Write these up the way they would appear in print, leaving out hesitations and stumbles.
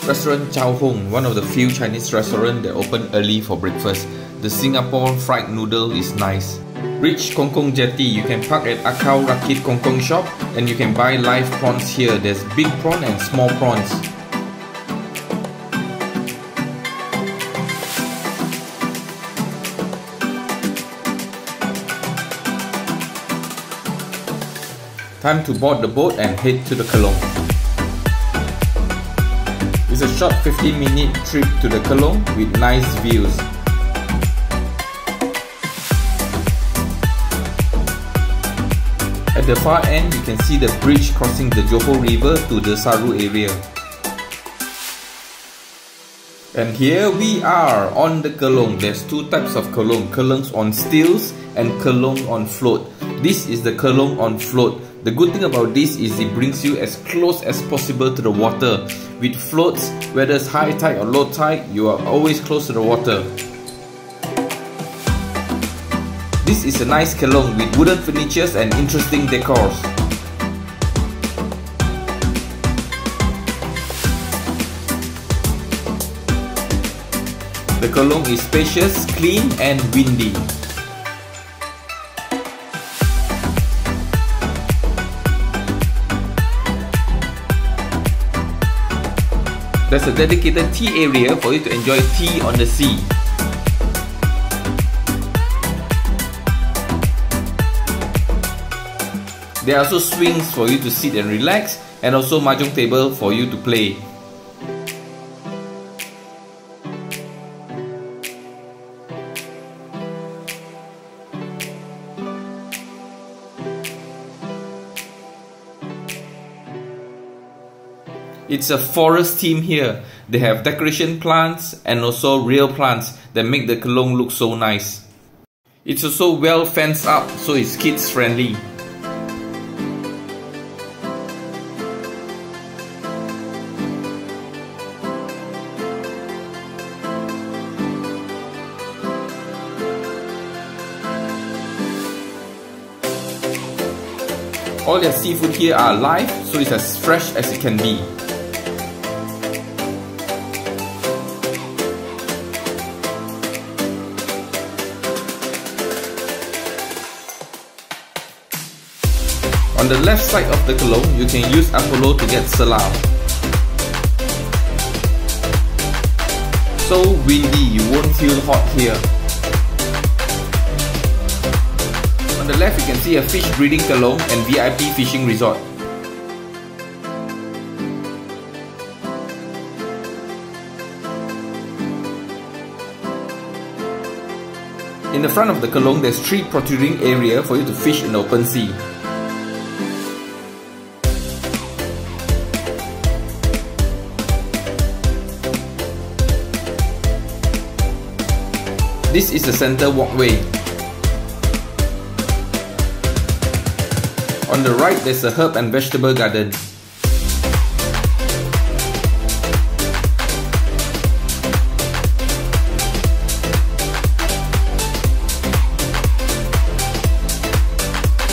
Restaurant Zhao, one of the few Chinese restaurants that open early for breakfast. The Singapore fried noodle is nice. Reach Kong Kong Jetty, you can park at Akau Rakit Kong Kong shop and you can buy live prawns here. There's big prawn and small prawns. Time to board the boat and head to the Kelong. It's a short 15-minute trip to the Kelong with nice views. At the far end, you can see the bridge crossing the Johor River to the Desaru area. And here we are on the Kelong. There's two types of Kelong. Kelongs on stilts and Kelong on float. This is the Kelong on float. The good thing about this is it brings you as close as possible to the water. With floats, whether it's high tide or low tide, you are always close to the water. This is a nice Kelong with wooden furnitures and interesting decors. The Kelong is spacious, clean and windy. There's a dedicated tea area for you to enjoy tea on the sea. There are also swings for you to sit and relax, and also mahjong table for you to play. It's a forest theme here. They have decoration plants and also real plants that make the Kelong look so nice. It's also well fenced up, so it's kids friendly. All their seafood here are live, so it's as fresh as it can be. On the left side of the Kelong, you can use Apollo to get salam. So windy, you won't feel hot here. On the left, you can see a fish breeding Kelong and VIP fishing resort. In the front of the Kelong, there's 3 protruding area for you to fish in the open sea. This is the center walkway. On the right, there's a herb and vegetable garden.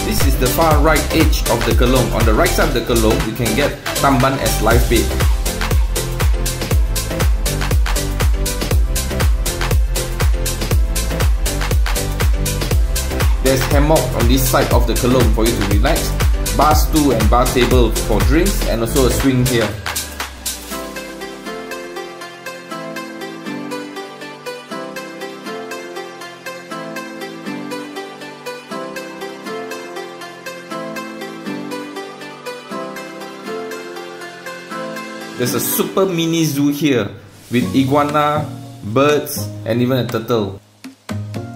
This is the far right edge of the Kelong. On the right side of the Kelong, you can get tamban as live bait. There's hammock on this side of the Kelong for you to relax, bar stool and bar table for drinks, and also a swing here. There's a super mini zoo here with iguana, birds, and even a turtle.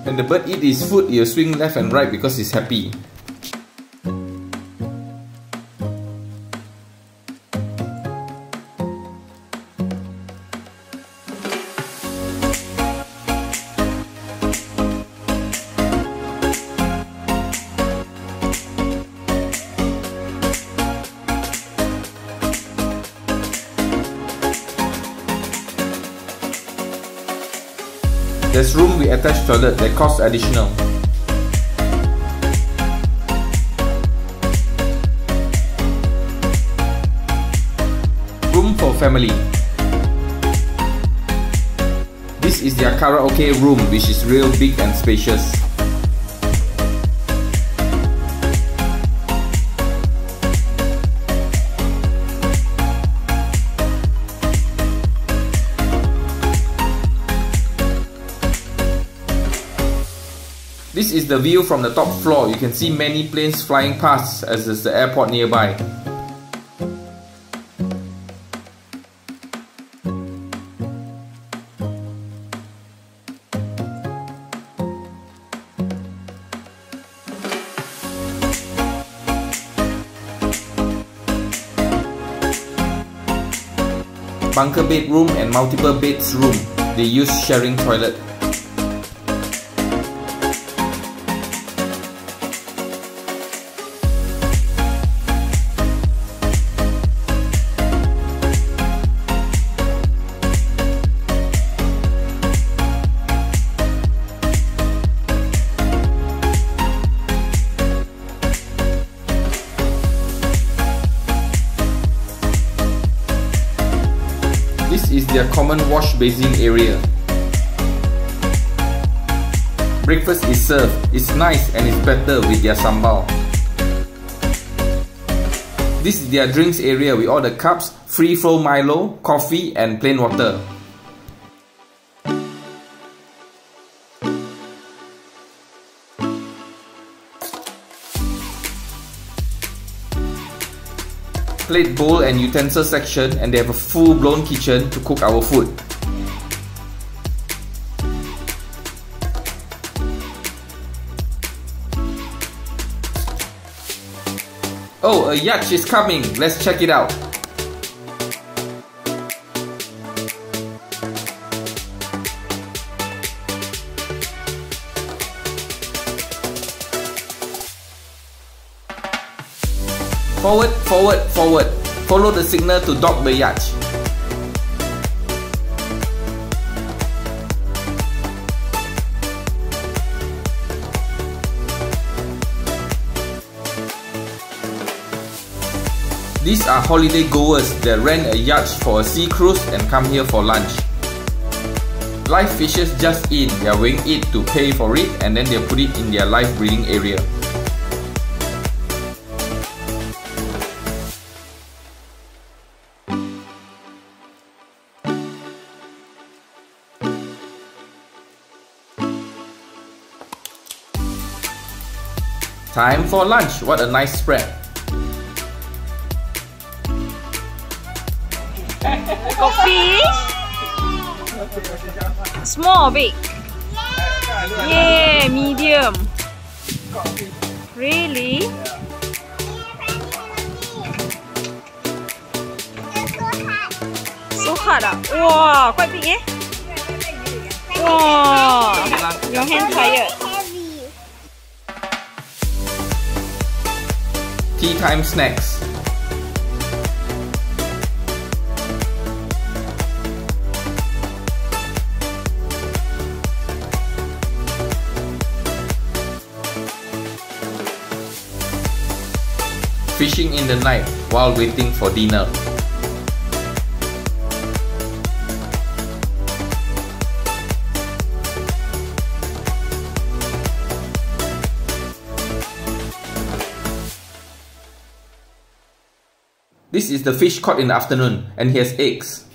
When the bird eats his food, he'll swing left and right because he's happy. There's room with attached toilet that costs additional. Room for family. This is their karaoke room, which is real big and spacious. This is the view from the top floor. You can see many planes flying past as there's the airport nearby. Bunker bedroom and multiple beds room. They use sharing toilet. This is their common wash basin area. Breakfast is served. It's nice and it's better with their sambal. This is their drinks area with all the cups, free flow Milo, coffee and plain water. Plate, bowl and utensil section, and they have a full-blown kitchen to cook our food. Oh, a yacht is coming! Let's check it out! Forward, forward, forward. Follow the signal to dock the yacht. These are holiday goers that rent a yacht for a sea cruise and come here for lunch. Live fishes just in, they are weighing it to pay for it and then they put it in their live breeding area. Time for lunch. What a nice spread. Coffee? Small, big? Yeah, medium. Really? So hard ah? Wow, quite big eh? Wow, your hand tired. Tea time snacks. Fishing in the night while waiting for dinner. This is the fish caught in the afternoon and he has eggs.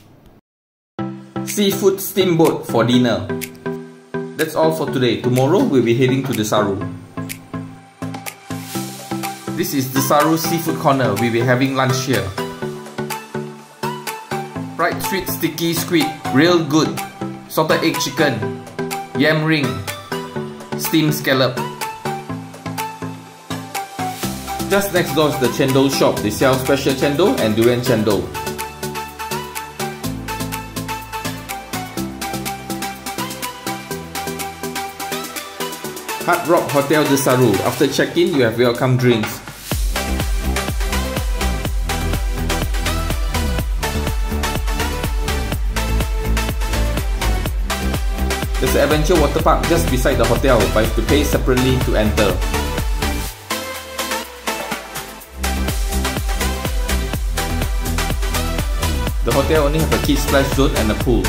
Seafood steamboat for dinner. That's all for today. Tomorrow we'll be heading to Desaru. This is Desaru Seafood Corner. We'll be having lunch here. Fried sweet sticky squid, real good. Salted egg chicken, yam ring, steamed scallop. Just next door is the Cendol shop. They sell special Cendol and durian Cendol. Hard Rock Hotel Desaru. After check-in, you have welcome drinks. There's an adventure water park just beside the hotel, but you have to pay separately to enter. The hotel only have a kids splash zone and a pool.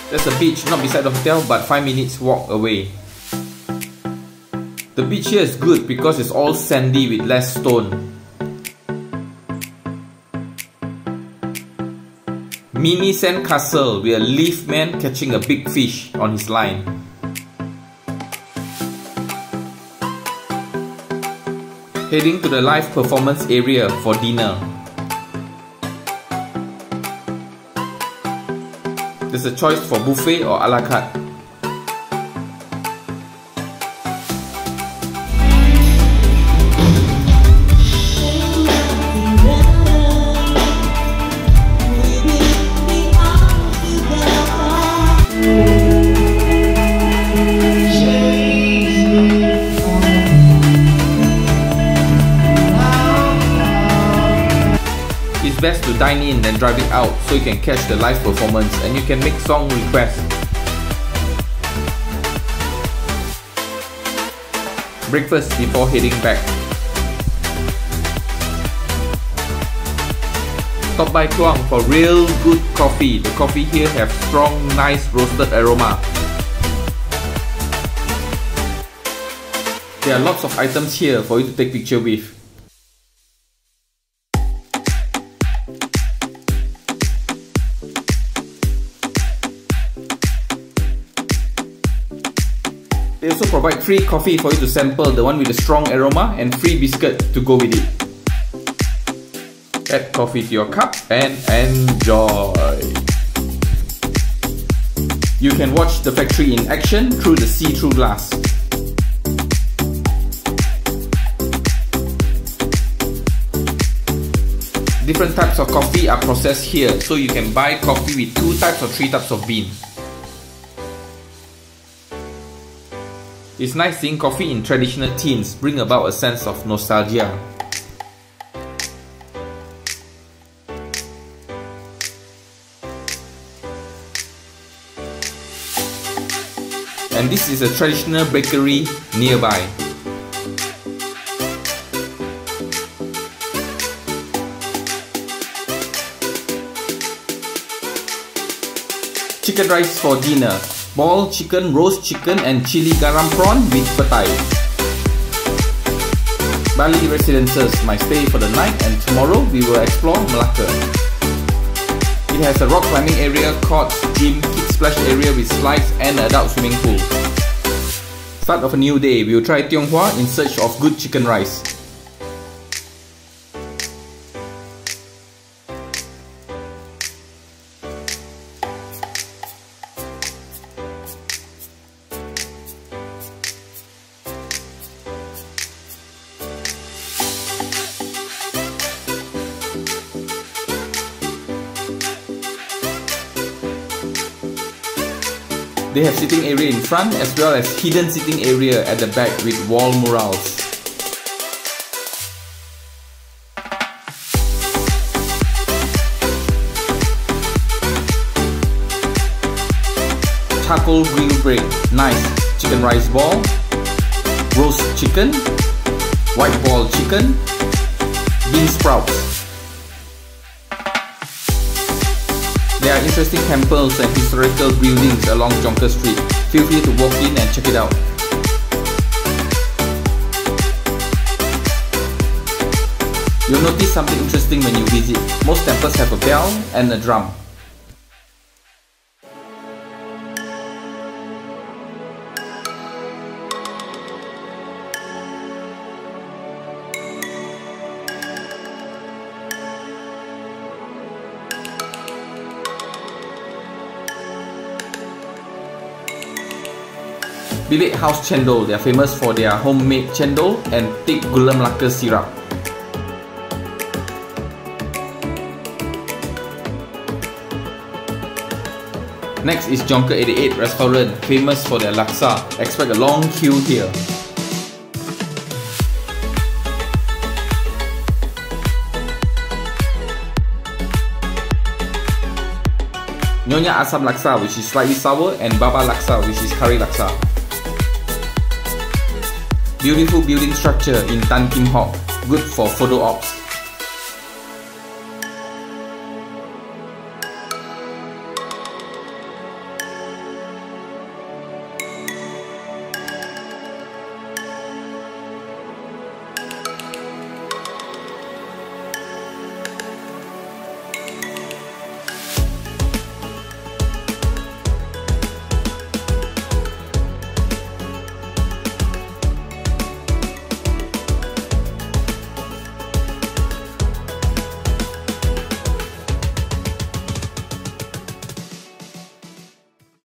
There's a beach not beside the hotel but 5 minutes walk away. The beach here is good because it's all sandy with less stone. Mini sand castle with a leaf man catching a big fish on his line. Heading to the live performance area for dinner. There's a choice for buffet or a la carte. It's best to dine in than driving out so you can catch the live performance and you can make song requests. Breakfast before heading back. Stop by Kluang for real good coffee. The coffee here have strong, nice roasted aroma. There are lots of items here for you to take picture with. They also provide free coffee for you to sample, the one with a strong aroma, and free biscuit to go with it. Add coffee to your cup and enjoy. You can watch the factory in action through the see-through glass. Different types of coffee are processed here, so you can buy coffee with 2 types or 3 types of bean. It's nice seeing coffee in traditional tins bring about a sense of nostalgia. And this is a traditional bakery nearby. Chicken rice for dinner. Boiled chicken, roast chicken and chili garam prawn with petai. Bali residences, my stay for the night, and tomorrow we will explore Melaka. It has a rock climbing area, courts, gym, kids splash area with slides and adult swimming pool. Start of a new day, we will try Tionghoa in search of good chicken rice. They have sitting area in front as well as hidden sitting area at the back with wall murals. Charcoal grill bread, nice. Chicken rice ball, roast chicken, white ball chicken, bean sprouts. There are interesting temples and historical buildings along Johor Street. Feel free to walk in and check it out. You'll notice something interesting when you visit. Most temples have a bell and a drum. Bilik House Cendol, they are famous for their homemade cendol and thick gula Melaka syrup. Next is Johor 88 Restaurant, famous for their laksa. Expect a long queue here. Nyonya Asam Laksa, which is slightly sour, and Baba Laksa, which is curry laksa. Beautiful building structure in Tan Kim Hock, good for photo ops.